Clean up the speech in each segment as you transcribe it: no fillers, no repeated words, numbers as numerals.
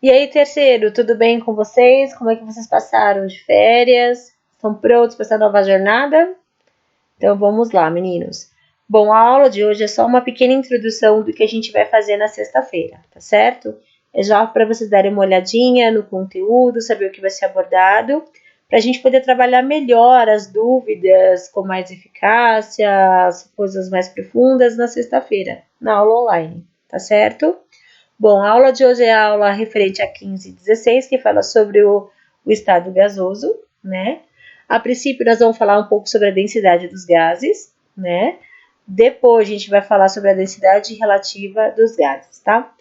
E aí, terceiro, tudo bem com vocês? Como é que vocês passaram de férias? Estão prontos para essa nova jornada? Então vamos lá, meninos. Bom, a aula de hoje é só uma pequena introdução do que a gente vai fazer na sexta-feira, tá certo? É já para vocês darem uma olhadinha no conteúdo, saber o que vai ser abordado, para a gente poder trabalhar melhor as dúvidas com mais eficácia, as coisas mais profundas na sexta-feira, na aula online, tá certo? Bom, a aula de hoje é a aula referente a 15 e 16, que fala sobre o estado gasoso, né? A princípio, nós vamos falar um pouco sobre a densidade dos gases, né? Depois, a gente vai falar sobre a densidade relativa dos gases, tá?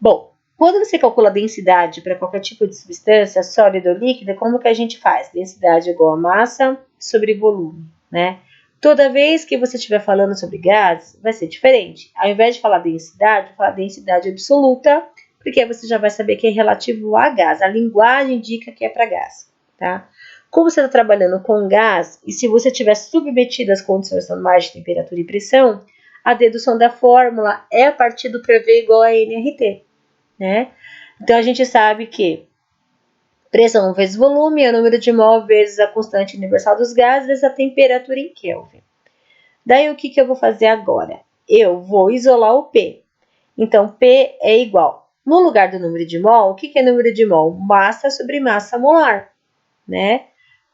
Bom, quando você calcula a densidade para qualquer tipo de substância, sólida ou líquida, como que a gente faz? Densidade igual a massa sobre volume, né? Toda vez que você estiver falando sobre gases, vai ser diferente. Ao invés de falar densidade, falar densidade absoluta, porque você já vai saber que é relativo a gás. A linguagem indica que é para gás, tá? Como você está trabalhando com gás, e se você estiver submetido às condições normais de temperatura e pressão, a dedução da fórmula é a partir do PV igual a nRT, né? Então, a gente sabe que pressão vezes volume é o número de mol vezes a constante universal dos gases vezes a temperatura em Kelvin. Daí, o que eu vou fazer agora? Eu vou isolar o P. Então, P é igual. No lugar do número de mol, o que é número de mol? Massa sobre massa molar, né?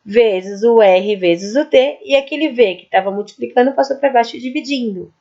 Vezes o R vezes o T. E aquele V que estava multiplicando passou para baixo e dividindo.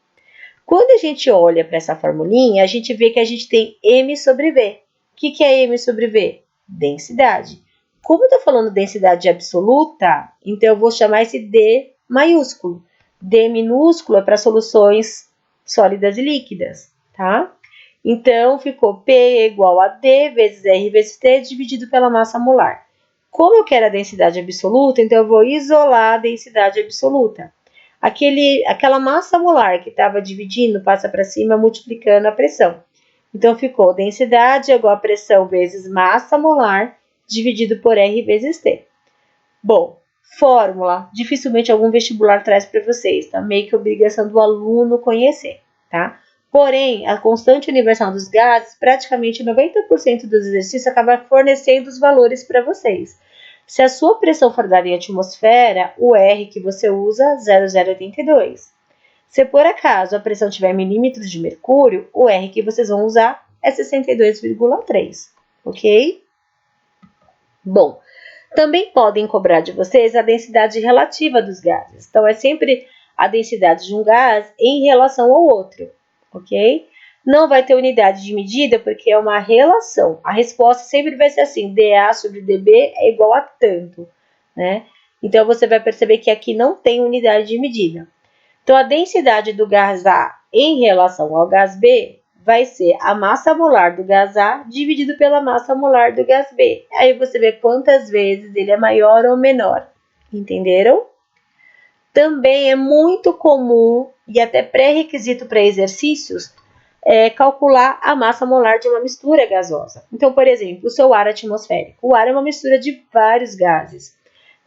Quando a gente olha para essa formulinha, a gente vê que a gente tem M sobre V. O que é M sobre V? Densidade. Como eu estou falando densidade absoluta, então eu vou chamar esse D maiúsculo. D minúsculo é para soluções sólidas e líquidas, tá? Então, ficou P igual a D vezes R vezes T dividido pela massa molar. Como eu quero a densidade absoluta, então eu vou isolar a densidade absoluta. Aquela massa molar que estava dividindo passa para cima multiplicando a pressão. Então, ficou densidade igual a pressão vezes massa molar dividido por R vezes T. Bom, fórmula, dificilmente algum vestibular traz para vocês, tá? Meio que obrigação do aluno conhecer, tá? Porém, a constante universal dos gases, praticamente 90% dos exercícios acaba fornecendo os valores para vocês. Se a sua pressão for dada em atmosfera, o R que você usa é 0,082. Se por acaso a pressão tiver milímetros de mercúrio, o R que vocês vão usar é 62,3, ok? Bom, também podem cobrar de vocês a densidade relativa dos gases. Então, é sempre a densidade de um gás em relação ao outro, ok? Não vai ter unidade de medida porque é uma relação. A resposta sempre vai ser assim, dA sobre dB é igual a tanto, né? Então, você vai perceber que aqui não tem unidade de medida. Então, a densidade do gás A em relação ao gás B vai ser a massa molar do gás A dividido pela massa molar do gás B. Aí você vê quantas vezes ele é maior ou menor. Entenderam? Também é muito comum e até pré-requisito para exercícios calcular a massa molar de uma mistura gasosa. Então, por exemplo, o seu ar atmosférico. O ar é uma mistura de vários gases.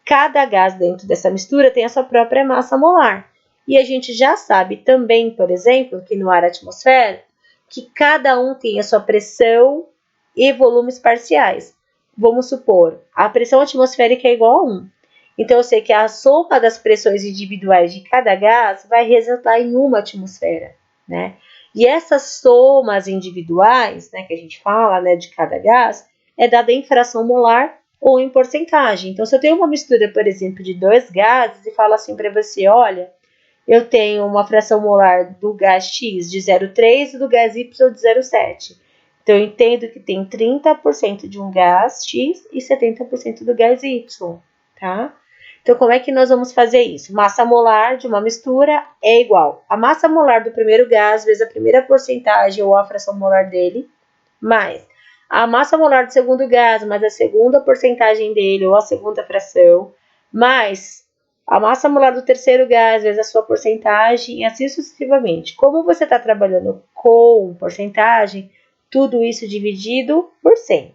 Cada gás dentro dessa mistura tem a sua própria massa molar. E a gente já sabe também, por exemplo, que no ar atmosférico, que cada um tem a sua pressão e volumes parciais. Vamos supor, a pressão atmosférica é igual a 1. Então, eu sei que a soma das pressões individuais de cada gás vai resultar em uma atmosfera, né? E essas somas individuais, né, que a gente fala, né, de cada gás, é dada em fração molar ou em porcentagem. Então, se eu tenho uma mistura, por exemplo, de dois gases e falo assim para você, olha, eu tenho uma fração molar do gás X de 0,3 e do gás Y de 0,7. Então, eu entendo que tem 30% de um gás X e 70% do gás Y, tá? Então, como é que nós vamos fazer isso? Massa molar de uma mistura é igual a massa molar do primeiro gás vezes a primeira porcentagem ou a fração molar dele, mais a massa molar do segundo gás, mais a segunda porcentagem dele ou a segunda fração, mais a massa molar do terceiro gás vezes a sua porcentagem e assim sucessivamente. Como você está trabalhando com porcentagem, tudo isso dividido por 100.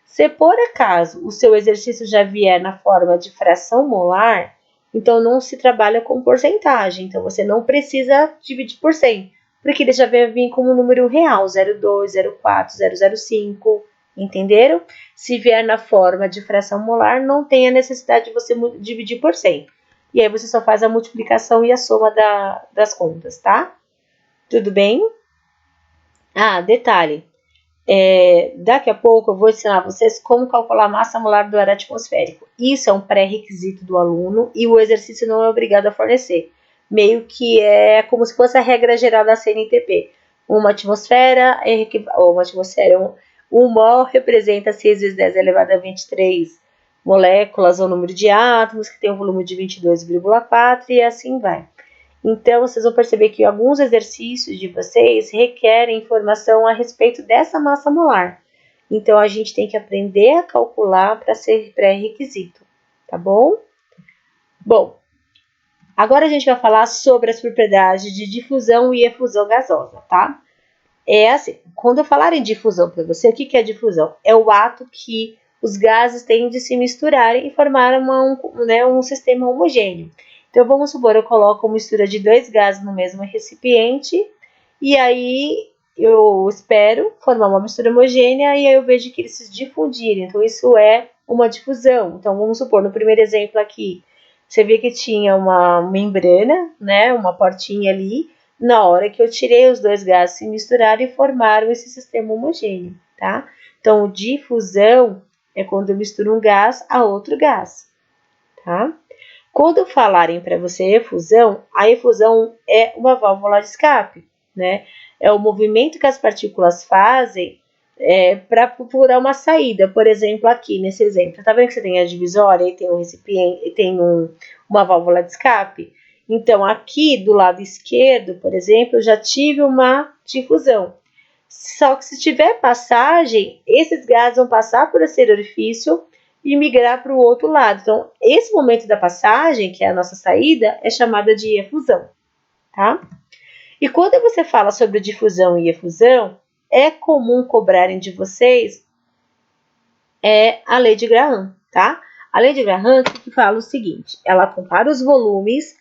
Se por acaso o seu exercício já vier na forma de fração molar, então não se trabalha com porcentagem. Então você não precisa dividir por 100, porque ele já vai vir como um número real, 0,2, 0,4, 0,05, Entenderam? Se vier na forma de fração molar, não tem a necessidade de você dividir por 100. E aí você só faz a multiplicação e a soma das contas, tá? Tudo bem? Ah, detalhe. Daqui a pouco eu vou ensinar vocês como calcular a massa molar do ar atmosférico. Isso é um pré-requisito do aluno e o exercício não é obrigado a fornecer. Meio que é como se fosse a regra geral da CNTP. Uma atmosfera, um mol representa 6 vezes 10 elevado a 23 moléculas ou número de átomos, que tem um volume de 22,4 e assim vai. Então, vocês vão perceber que alguns exercícios de vocês requerem informação a respeito dessa massa molar. Então, a gente tem que aprender a calcular para ser pré-requisito, tá bom? Bom, agora a gente vai falar sobre as propriedades de difusão e efusão gasosa, tá? É assim, quando eu falar em difusão para você, o que é difusão? É o ato que os gases têm de se misturarem e formar um sistema homogêneo. Então, vamos supor, eu coloco uma mistura de 2 gases no mesmo recipiente e aí eu espero formar uma mistura homogênea e aí eu vejo que eles se difundirem. Então, isso é uma difusão. Então, vamos supor, no primeiro exemplo aqui, você vê que tinha uma membrana, né, uma portinha ali. Na hora que eu tirei, os 2 gases se misturaram e formaram esse sistema homogêneo, tá? Então, difusão é quando eu misturo um gás a outro gás, tá? Quando falarem para você efusão, a efusão é uma válvula de escape, né? É o movimento que as partículas fazem para procurar uma saída. Por exemplo, aqui nesse exemplo, tá vendo que você tem a divisória e tem um recipiente, tem uma válvula de escape? Então, aqui do lado esquerdo, por exemplo, eu já tive uma difusão. Só que se tiver passagem, esses gases vão passar por esse orifício e migrar para o outro lado. Então, esse momento da passagem, que é a nossa saída, é chamada de efusão, tá? E quando você fala sobre difusão e efusão, é comum cobrarem de vocês a lei de Graham, tá? A lei de Graham que fala o seguinte, ela compara os volumes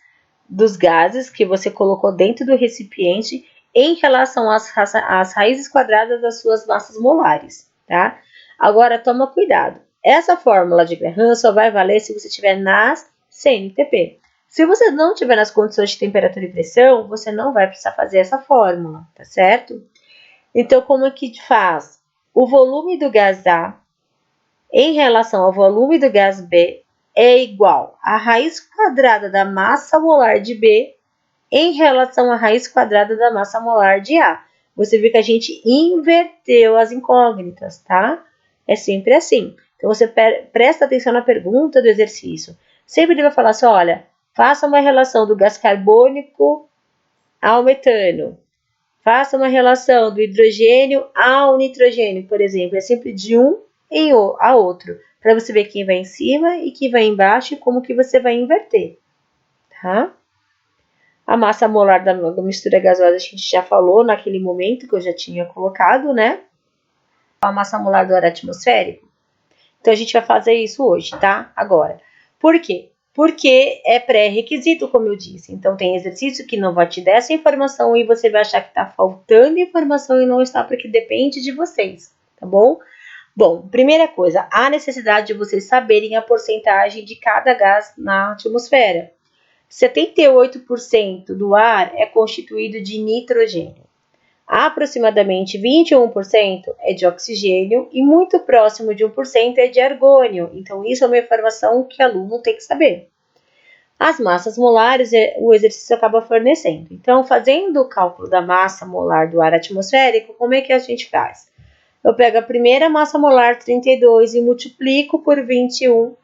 dos gases que você colocou dentro do recipiente em relação às raízes quadradas das suas massas molares, tá? Agora, toma cuidado. Essa fórmula de Graham só vai valer se você estiver nas CNTP. Se você não estiver nas condições de temperatura e pressão, você não vai precisar fazer essa fórmula, tá certo? Então, como é que faz? O volume do gás A em relação ao volume do gás B é igual à raiz quadrada da massa molar de B em relação à raiz quadrada da massa molar de A. Você vê que a gente inverteu as incógnitas, tá? É sempre assim. Então, você presta atenção na pergunta do exercício. Sempre ele vai falar assim, olha, faça uma relação do gás carbônico ao metano. Faça uma relação do hidrogênio ao nitrogênio, por exemplo. É sempre de um a outro, para você ver quem vai em cima e quem vai embaixo e como que você vai inverter, tá? A massa molar da mistura gasosa a gente já falou naquele momento que eu já tinha colocado, né? A massa molar do ar atmosférico. Então, a gente vai fazer isso hoje, tá? Agora. Por quê? Porque é pré-requisito, como eu disse. Então, tem exercício que não vai te dar essa informação e você vai achar que está faltando informação e não está, porque depende de vocês, tá bom? Bom, primeira coisa, há necessidade de vocês saberem a porcentagem de cada gás na atmosfera. 78% do ar é constituído de nitrogênio. Aproximadamente 21% é de oxigênio e muito próximo de 1% é de argônio. Então, isso é uma informação que o aluno tem que saber. As massas molares, o exercício acaba fornecendo. Então, fazendo o cálculo da massa molar do ar atmosférico, como é que a gente faz? Eu pego a primeira massa molar, 32, e multiplico por 21,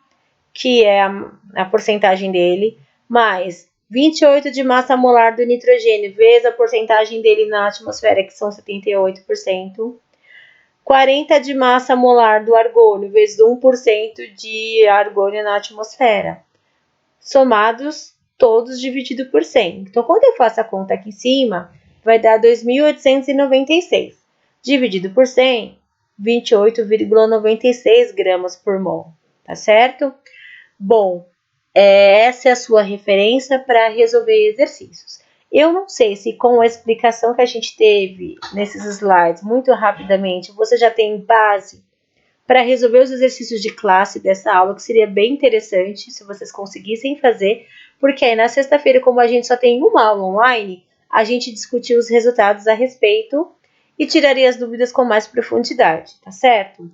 que é a porcentagem dele, mais 28 de massa molar do nitrogênio, vezes a porcentagem dele na atmosfera, que são 78%. 40 de massa molar do argônio, vezes 1% de argônio na atmosfera. Somados, todos dividido por 100. Então, quando eu faço a conta aqui em cima, vai dar 2.896. Dividido por 100, 28,96 gramas por mol, tá certo? Bom, essa é a sua referência para resolver exercícios. Eu não sei se com a explicação que a gente teve nesses slides, muito rapidamente, você já tem base para resolver os exercícios de classe dessa aula, que seria bem interessante se vocês conseguissem fazer, porque aí na sexta-feira, como a gente só tem uma aula online, a gente discutiu os resultados a respeito e tiraria as dúvidas com mais profundidade, tá certo?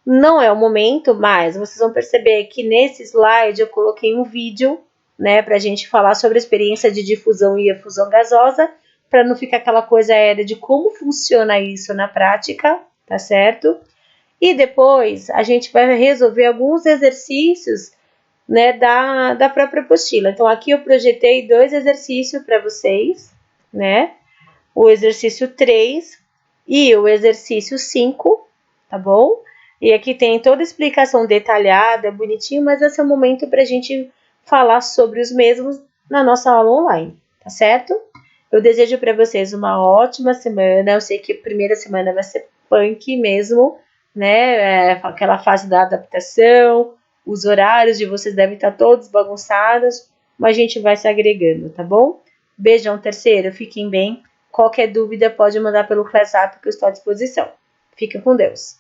Não é o momento, mas vocês vão perceber que nesse slide eu coloquei um vídeo, né, para a gente falar sobre a experiência de difusão e efusão gasosa, para não ficar aquela coisa aérea de como funciona isso na prática, tá certo? E depois a gente vai resolver alguns exercícios, né, da própria apostila. Então, aqui eu projetei 2 exercícios para vocês, né? O exercício 3 e o exercício 5, tá bom? E aqui tem toda a explicação detalhada, bonitinho, mas esse é o momento para a gente falar sobre os mesmos na nossa aula online, tá certo? Eu desejo para vocês uma ótima semana. Eu sei que a primeira semana vai ser punk mesmo, né? Aquela fase da adaptação, os horários de vocês devem estar todos bagunçados, mas a gente vai se agregando, tá bom? Beijão, terceiro, fiquem bem. Qualquer dúvida pode mandar pelo WhatsApp que eu estou à disposição. Fica com Deus.